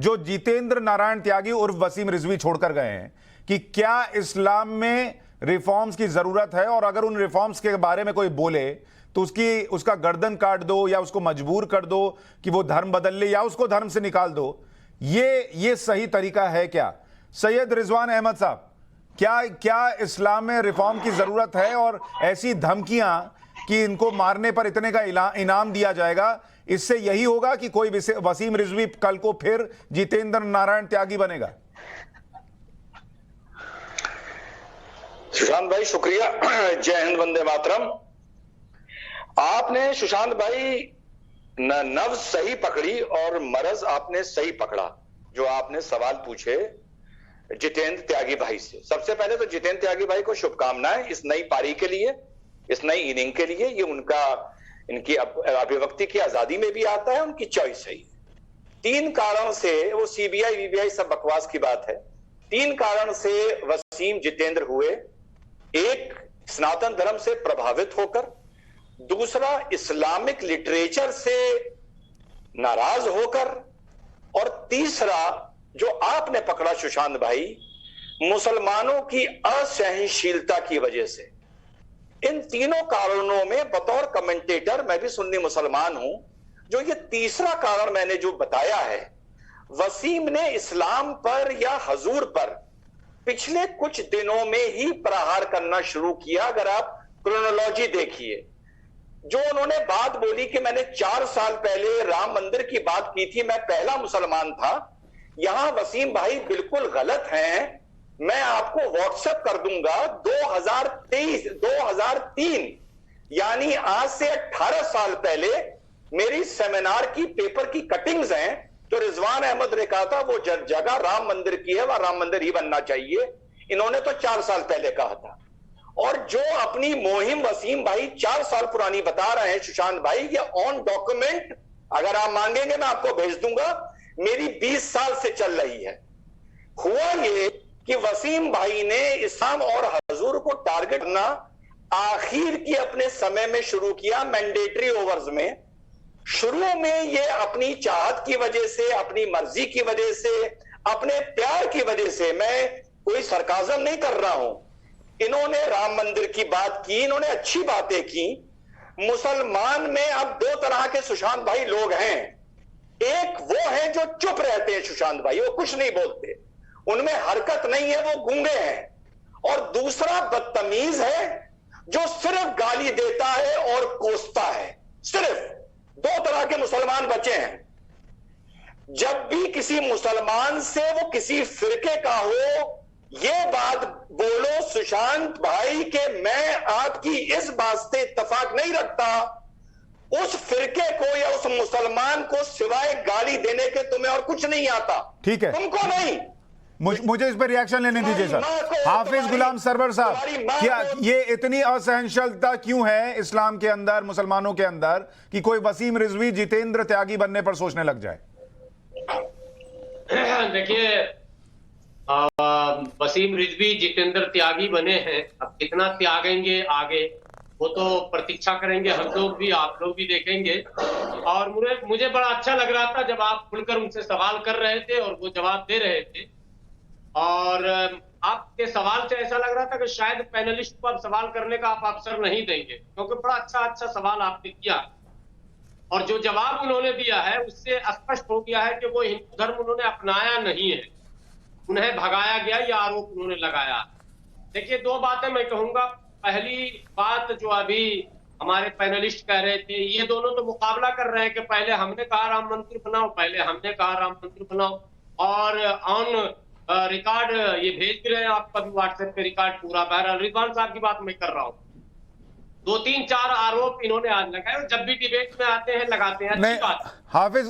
जो जितेंद्र नारायण त्यागी उर्फ वसीम रिजवी छोड़कर गए हैं कि क्या इस्लाम में रिफॉर्म्स की जरूरत है, और अगर उन रिफॉर्म्स के बारे में कोई बोले तो उसका गर्दन काट दो या उसको मजबूर कर दो कि वो धर्म बदल ले या उसको धर्म से निकाल दो। ये सही तरीका है क्या? सैयद रिजवान अहमद साहब, क्या इस्लाम में रिफॉर्म की जरूरत है? और ऐसी धमकियां कि इनको मारने पर इतने का इनाम दिया जाएगा, इससे यही होगा कि कोई वसीम रिजवी कल को फिर जितेंद्र नारायण त्यागी बनेगा? सुशांत भाई शुक्रिया। जय हिंद, वंदे मातरम। आपने सुशांत भाई नब्ज सही पकड़ी और मरज आपने सही पकड़ा जो आपने सवाल पूछे जितेंद्र त्यागी भाई से। सबसे पहले तो जितेंद्र त्यागी भाई को शुभकामनाएं इस नई पारी के लिए, इस नई इनिंग के लिए। ये इनकी अभिव्यक्ति की आजादी में भी आता है, उनकी चॉइस है। 3 कारणों से, वो सीबीआई वीबीआई सब बकवास की बात है, 3 कारण से वसीम जितेंद्र हुए। एक, सनातन धर्म से प्रभावित होकर, दूसरा इस्लामिक लिटरेचर से नाराज होकर, और तीसरा जो आपने पकड़ा सुशांत भाई, मुसलमानों की असहनशीलता की वजह से। इन तीनों कारणों में बतौर कमेंटेटर, मैं भी सुन्नी मुसलमान हूं, जो ये तीसरा कारण मैंने जो बताया है, वसीम ने इस्लाम पर या हजूर पर पिछले कुछ दिनों में ही प्रहार करना शुरू किया। अगर आप क्रोनोलॉजी देखिए, जो उन्होंने बात बोली कि मैंने 4 साल पहले राम मंदिर की बात की थी, मैं पहला मुसलमान था, यहां वसीम भाई बिल्कुल गलत हैं। मैं आपको व्हाट्सएप कर दूंगा 2003, यानी आज से 18 साल पहले मेरी सेमिनार की पेपर की कटिंग्स हैं, जो रिजवान अहमद ने कहा था वो जगह राम मंदिर की है, वह राम मंदिर ही बनना चाहिए। इन्होंने तो 4 साल पहले कहा था। और जो अपनी मुहिम वसीम भाई 4 साल पुरानी बता रहे हैं सुशांत भाई, ये ऑन डॉक्यूमेंट, अगर आप मांगेंगे मैं आपको भेज दूंगा, मेरी 20 साल से चल रही है। हुआ ये कि वसीम भाई ने इस्लाम और हजूर को टारगेट करना आखिर की अपने समय में शुरू किया, मैंडेटरी ओवर्स में। शुरू में ये अपनी चाहत की वजह से, अपनी मर्जी की वजह से, अपने प्यार की वजह से, मैं कोई सरकाजम नहीं कर रहा हूं, इन्होंने राम मंदिर की बात की, इन्होंने अच्छी बातें की। मुसलमान में अब 2 तरह के सुशांत भाई लोग हैं। एक वो है जो चुप रहते हैं सुशांत भाई, वो कुछ नहीं बोलते, उनमें हरकत नहीं है, वो गूंगे हैं। और दूसरा बदतमीज है जो सिर्फ गाली देता है और कोसता है। सिर्फ 2 तरह के मुसलमान बचे हैं। जब भी किसी मुसलमान से वो किसी फिरके का हो, ये बात बोलो सुशांत भाई के मैं आपकी इस बात से इत्तेफाक नहीं रखता, उस फिरके को या उस मुसलमान को सिवाय गाली देने के तुम्हें और कुछ नहीं आता। ठीक है, तुमको नहीं। मुझे इस पर रिएक्शन लेने दीजिए सर। हाफिज गुलाम सरवर साहब, क्या ये इतनी असहनशीलता क्यों है इस्लाम के अंदर, मुसलमानों के अंदर, कि कोई वसीम रिजवी जितेंद्र त्यागी बनने पर सोचने लग जाए? देखिए, वसीम रिजवी जितेंद्र त्यागी बने हैं, अब कितना त्यागेंगे आगे वो तो प्रतीक्षा करेंगे, हम लोग भी, आप लोग भी देखेंगे। और मुझे बड़ा अच्छा लग रहा था जब आप खुलकर उनसे सवाल कर रहे थे और वो जवाब दे रहे थे। और आपके सवाल से ऐसा लग रहा था कि शायद पैनलिस्ट को अब सवाल करने का आप अवसर नहीं देंगे, क्योंकि बड़ा अच्छा सवाल आपने किया। और जो जवाब उन्होंने दिया है उससे स्पष्ट हो गया है कि वो हिंदू धर्म उन्होंने अपनाया नहीं है, उन्हें भगाया गया, यह आरोप उन्होंने लगाया। देखिए, 2 बातें मैं कहूंगा। पहली बात जो अभी हमारे पैनलिस्ट कह रहे थे, ये दोनों तो मुकाबला कर रहे हैं कि पहले हमने कहा राम मंदिर बनाओ, पहले हमने कहा राम मंदिर बनाओ, और ऑन रिकॉर्ड ये भेज भी रहे हैं आपका भी व्हाट्सएप पे रिकॉर्ड पूरा। बहरहाल रिजवान साहब की बात मैं कर रहा हूँ। 2, 3, 4 आरोप इन्होंने आज लगाए, जब भी डिबेट में आते हैं लगाते हैं। अच्छी बात, हाफिज